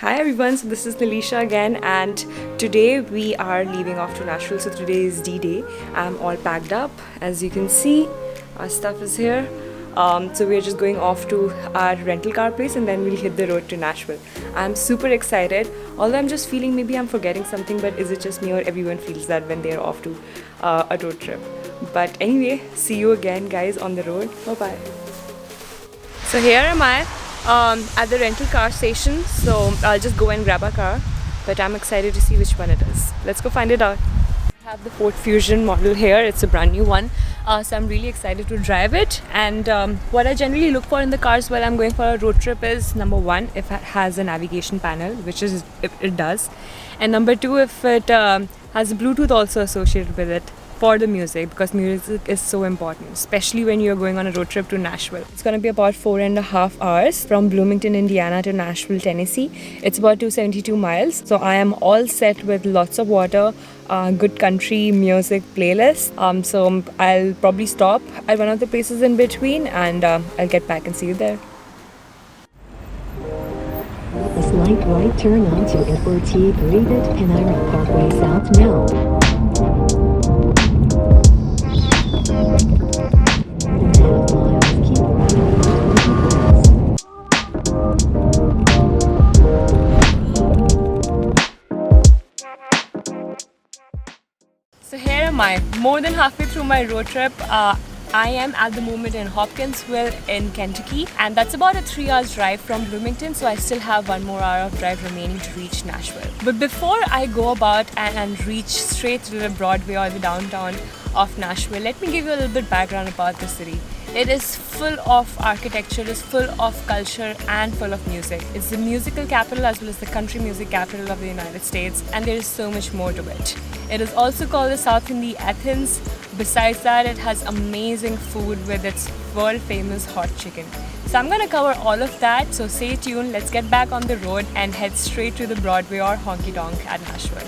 Hi everyone, so this is Nilisha again, and today we are leaving off to Nashville. So today is D-Day. I'm all packed up. As you can see, our stuff is here. So we're just going off to our rental car place and then we'll hit the road to Nashville. I'm super excited, although I'm just feeling maybe I'm forgetting something, but is it just me or everyone feels that when they're off to a road trip? But anyway, see you again guys on the road. Bye-bye. So here am I. At the rental car station, so I'll just go and grab a car, but I'm excited to see which one it is. Let's go find it out. I have the Ford Fusion model here. It's a brand new one, so I'm really excited to drive it. And what I generally look for in the cars while I'm going for a road trip is, number one, if it has a navigation panel, which is if it does, and number two, if it has Bluetooth also associated with it for the music, because music is so important, especially when you're going on a road trip to Nashville. It's going to be about 4.5 hours from Bloomington, Indiana to Nashville, Tennessee. It's about 272 miles. So I am all set with lots of water, good country music playlist. So I'll probably stop at one of the places in between and I'll get back and see you there. A slight right turn onto Edward T. Graded Panera Parkway South now. So here am I, more than halfway through my road trip. I am at the moment in Hopkinsville in Kentucky, and that's about a 3 hours drive from Bloomington, so I still have 1 more hour of drive remaining to reach Nashville. But before I go about and reach straight to the Broadway or the downtown of Nashville, let me give you a little bit background about the city. It is full of architecture, it is full of culture and full of music. It's the musical capital as well as the country music capital of the United States, and there is so much more to it. It is also called the South Indy Athens. Besides that, it has amazing food with its world famous hot chicken. So I'm going to cover all of that, so stay tuned, let's get back on the road and head straight to the Broadway or honky tonk at Nashville.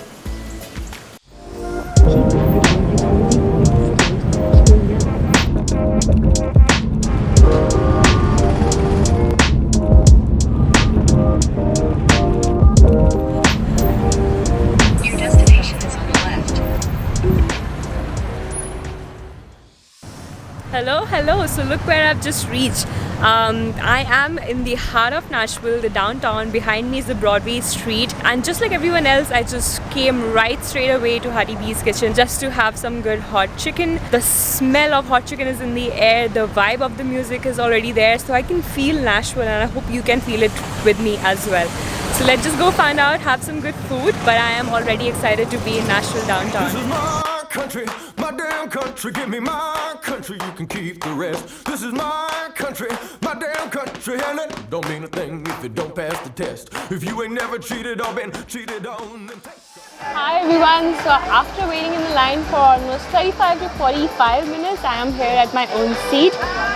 Hello, so look where I've just reached. I am in the heart of Nashville, the downtown. Behind me is the Broadway street, and just like everyone else, I just came right straight away to Hattie B's kitchen just to have some good hot chicken. The smell of hot chicken is in the air, the vibe of the music is already there, so I can feel Nashville, and I hope you can feel it with me as well. So let's just go find out, have some good food, but I am already excited to be in Nashville downtown. This is my country, my damn country. Give me my country, you can keep the rest. This is my country, my damn country. And it don't mean a thing if it don't pass the test. If you ain't never cheated or been cheated on, then take. Hi everyone, so after waiting in the line for almost 35 to 45 minutes, I am here at my own seat.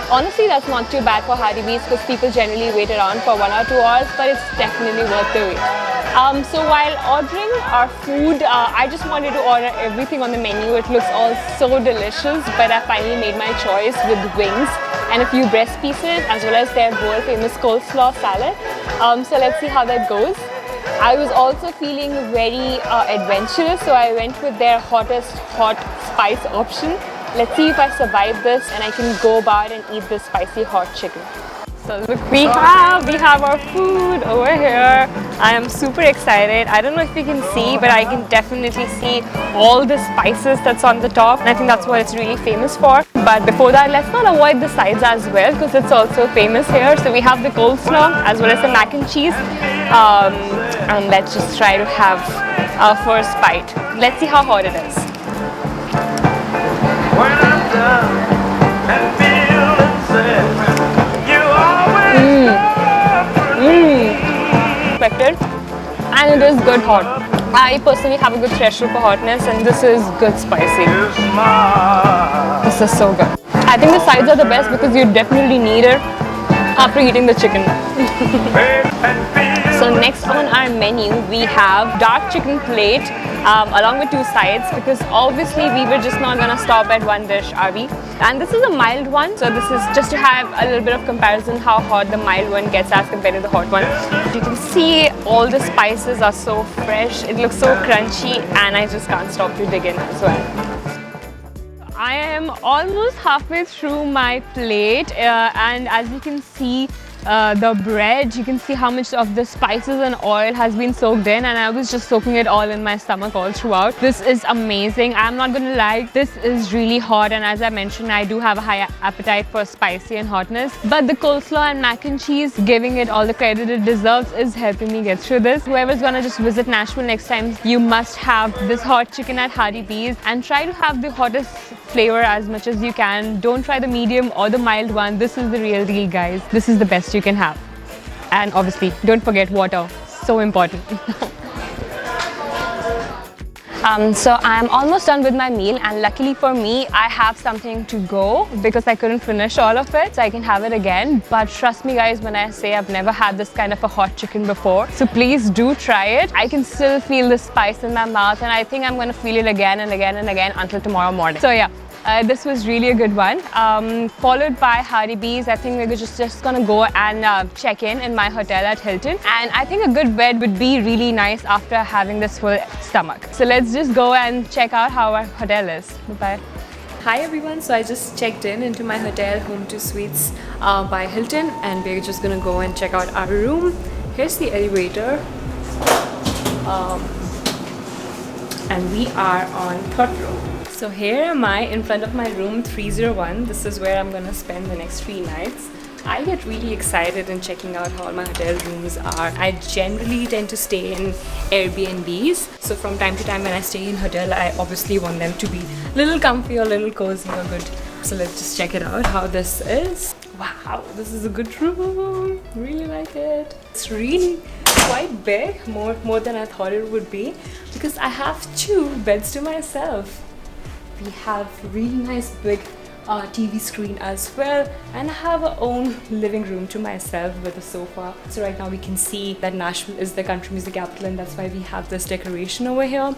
Honestly, that's not too bad for Hattie B's because people generally wait around for 1 or 2 hours, but it's definitely worth the wait. So while ordering our food, I just wanted to order everything on the menu. It looks all so delicious, but I finally made my choice with wings and a few breast pieces as well as their world famous coleslaw salad. So let's see how that goes. I was also feeling very adventurous, so I went with their hottest hot spice option. Let's see if I survive this and I can go about and eat this spicy hot chicken. So look, we have our food over here. I am super excited. I don't know if you can see, but I can definitely see all the spices that's on the top, and I think that's what it's really famous for. But before that, let's not avoid the sides as well because it's also famous here. So we have the coleslaw as well as the mac and cheese. And let's just try to have our first bite. Let's see how hot it is. When I'm done and feeling sad, you always Expected, and it is good hot. I personally have a good threshold for hotness, and this is good spicy. This is so good. I think the sides are the best because you definitely need it after eating the chicken. So next on our menu we have dark chicken plate along with 2 sides, because obviously we were just not gonna stop at one dish, are we? And this is a mild one, so this is just to have a little bit of comparison how hot the mild one gets as compared to the hot one. You can see all the spices are so fresh, it looks so crunchy, and I just can't stop to dig in as well. I am almost halfway through my plate and as you can see the bread, you can see how much of the spices and oil has been soaked in, and I was just soaking it all in my stomach all throughout. This is amazing. I'm not gonna lie, this is really hot, and as I mentioned, I do have a high appetite for spicy and hotness, but the coleslaw and mac and cheese, giving it all the credit it deserves, is helping me get through this. Whoever's gonna just visit Nashville next time, you must have this hot chicken at Hardy B's and try to have the hottest flavor as much as you can. Don't try the medium or the mild one. This is the real deal, guys. This is the best you can have. And obviously, don't forget water. So important. So I'm almost done with my meal, and luckily for me, I have something to go because I couldn't finish all of it, so I can have it again. But trust me guys, when I say I've never had this kind of a hot chicken before, so please do try it. I can still feel the spice in my mouth, and I think I'm going to feel it again and again and again until tomorrow morning. So yeah. This was really a good one. Followed by Hardy B's. I think we're just gonna go and check in my hotel at Hilton. And I think a good bed would be really nice after having this full stomach. So let's just go and check out how our hotel is. Bye-bye. Hi everyone, so I just checked into my hotel, Home2 Suites by Hilton, and we're just gonna go and check out our room. Here's the elevator. And we are on 3rd row. So here am I in front of my room 301. This is where I'm gonna spend the next 3 nights. I get really excited in checking out how all my hotel rooms are. I generally tend to stay in Airbnbs. So from time to time when I stay in hotel, I obviously want them to be a little comfy or a little cozy or good. So let's just check it out how this is. Wow, this is a good room. Really like it. It's really quite big, more than I thought it would be, because I have 2 beds to myself. We have really nice big TV screen as well, and I have our own living room to myself with a sofa. So right now we can see that Nashville is the country music capital, and that's why we have this decoration over here.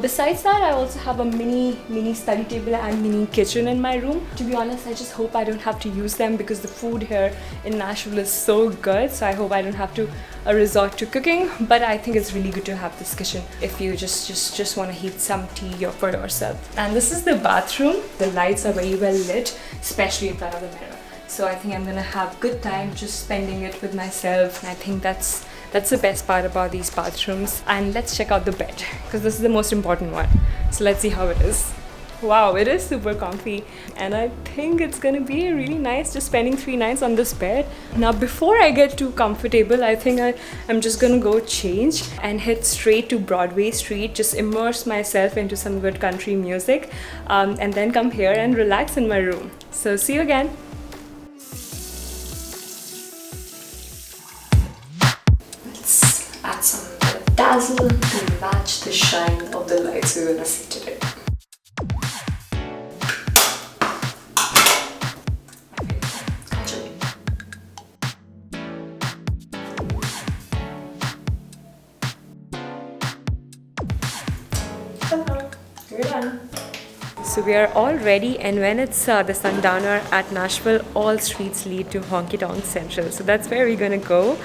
Besides that, I also have a mini study table and mini kitchen in my room. To be honest, I just hope I don't have to use them because the food here in Nashville is so good. So I hope I don't have to resort to cooking. But I think it's really good to have this kitchen if you just want to heat some tea for yourself. And this is the bathroom. The lights are very well lit, especially in front of the mirror. So I think I'm gonna have good time just spending it with myself, and I think that's the best part about these bathrooms. And let's check out the bed, because this is the most important one. So let's see how it is. Wow, it is super comfy, and I think it's gonna be really nice just spending 3 nights on this bed. Now before I get too comfortable, I think I'm just gonna go change and head straight to Broadway Street, just immerse myself into some good country music, and then come here and relax in my room. So see you again. Add some dazzle and match the shine of the lights we're gonna see today. We're done. So we are all ready, and when it's the sundowner at Nashville, all streets lead to Honky Tonk Central. So that's where we're gonna go.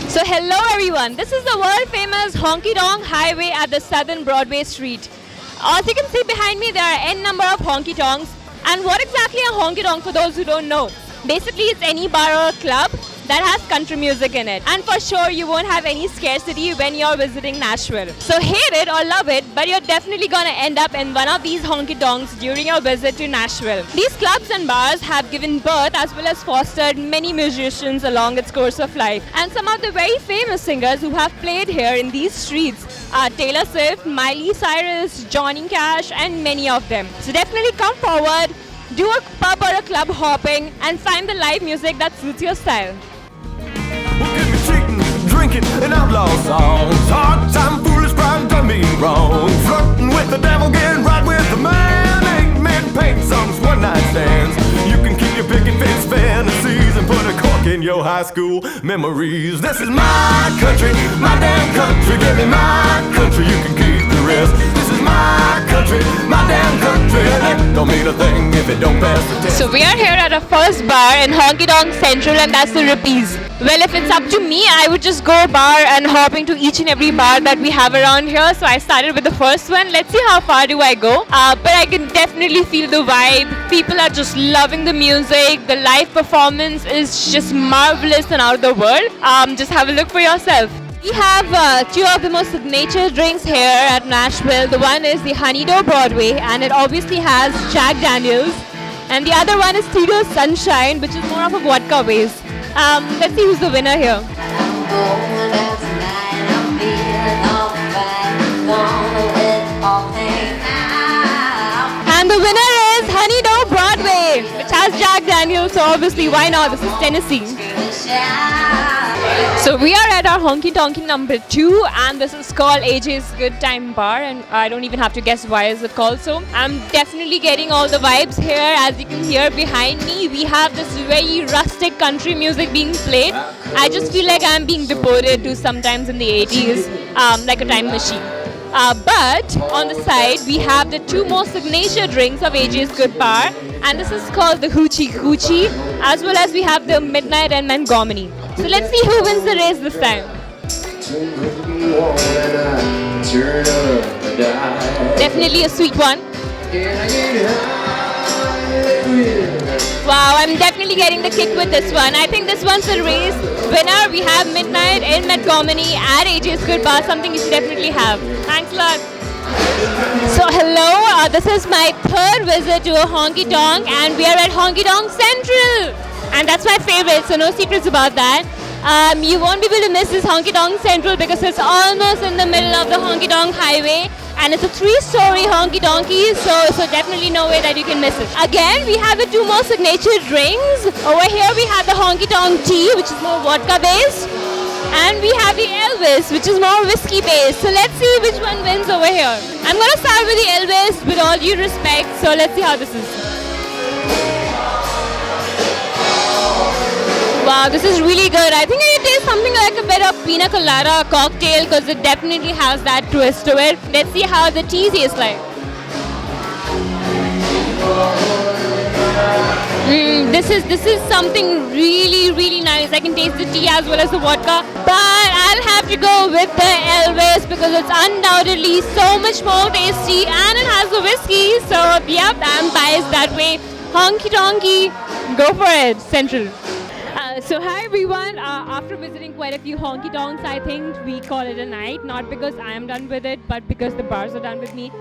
So hello everyone, this is the world famous Honky Tonk Highway at the Southern Broadway Street. As you can see behind me, there are n number of honky tonks. And what exactly a honky tonk, for those who don't know? Basically, it's any bar or club that has country music in it. And for sure, you won't have any scarcity when you're visiting Nashville. So hate it or love it, but you're definitely gonna end up in one of these honky tonks during your visit to Nashville. These clubs and bars have given birth as well as fostered many musicians along its course of life. And some of the very famous singers who have played here in these streets are Taylor Swift, Miley Cyrus, Johnny Cash, and many of them. So definitely come forward, do a pub or a club hopping, and find the live music that suits your style. Well, get me cheating, drinking, and outlaw songs. Hard time, foolish crime, done me wrong. Flirting with the devil, getting right. high school memories. This is my country, my damn country. Give me my country, you can keep the rest. This is my country, my damn country. And it don't mean a thing if it don't pass the test. So we are here at our first bar in Honky Tonk Central, and that's the Rupees. Well, if it's up to me, I would just go bar and hop into each and every bar that we have around here. So I started with the first one. Let's see how far do I go. But I can definitely feel the vibe. People are just loving the music. The live performance is just marvelous and out of the world. Just have a look for yourself. We have two of the most signature drinks here at Nashville. The one is the Honey Dough Broadway, and it obviously has Jack Daniels. And the other one is Tito's Sunshine, which is more of a vodka base. Let's see who's the winner here. And the winner is Honey Dough Broadway, which has Jack Daniels, so obviously why not? This is Tennessee. So we are at our honky tonky number 2, and this is called AJ's Good Time Bar, and I don't even have to guess why is it called so. I'm definitely getting all the vibes here. As you can hear behind me, we have this very rustic country music being played. I just feel like I'm being deported to sometimes in the 80s, like a time machine. But on the side, we have the two most signature drinks of AJ's Good Bar, and this is called the Hoochie Coochie, as well as we have the Midnight and Montgomery. So let's see who wins the race this time. Definitely a sweet one. Wow, I'm definitely getting the kick with this one. I think this one's the race winner. We have Midnight in Montgomery at AJ's Good Bar, something you should definitely have. Thanks a lot. So hello, this is my third visit to a honky tonk, and we are at Honky Tonk Central. And that's my favorite, so no secrets about that. You won't be able to miss this Honky Tonk Central because it's almost in the middle of the Honky Tonk Highway, and it's a 3-story honky tonky, so definitely no way that you can miss it. Again, we have the two most signature drinks. Over here we have the Honky Tonk Tea, which is more vodka based, and we have the Elvis, which is more whiskey based. So let's see which one wins over here. I'm gonna start with the Elvis with all due respect, so let's see how this is. Wow, this is really good. I think it tastes something like a bit of pina colada cocktail because it definitely has that twist to it. Let's see how the tea tastes like. This is something really nice. I can taste the tea as well as the vodka, but I'll have to go with the Elvis because it's undoubtedly so much more tasty and it has the whiskey. So yep, I'm biased that way. Honky tonky, go for it, Central. So hi everyone, after visiting quite a few honky tonks, I think we call it a night, not because I am done with it, but because the bars are done with me.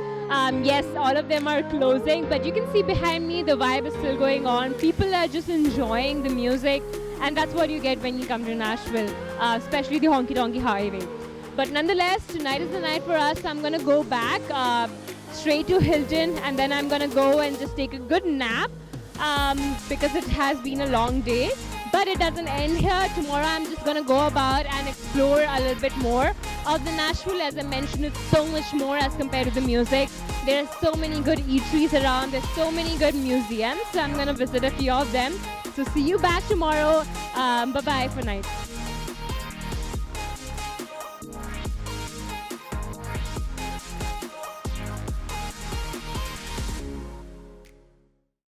Yes, all of them are closing, but you can see behind me the vibe is still going on. People are just enjoying the music, and that's what you get when you come to Nashville, especially the Honky Tonky Highway. But nonetheless, tonight is the night for us, so I'm gonna go back straight to Hilton, and then I'm gonna go and just take a good nap because it has been a long day. But it doesn't end here. Tomorrow I'm just going to go about and explore a little bit more of the Nashville. As I mentioned, it's so much more as compared to the music. There are so many good eateries around. There's so many good museums. So I'm going to visit a few of them. So see you back tomorrow. Bye-bye for night.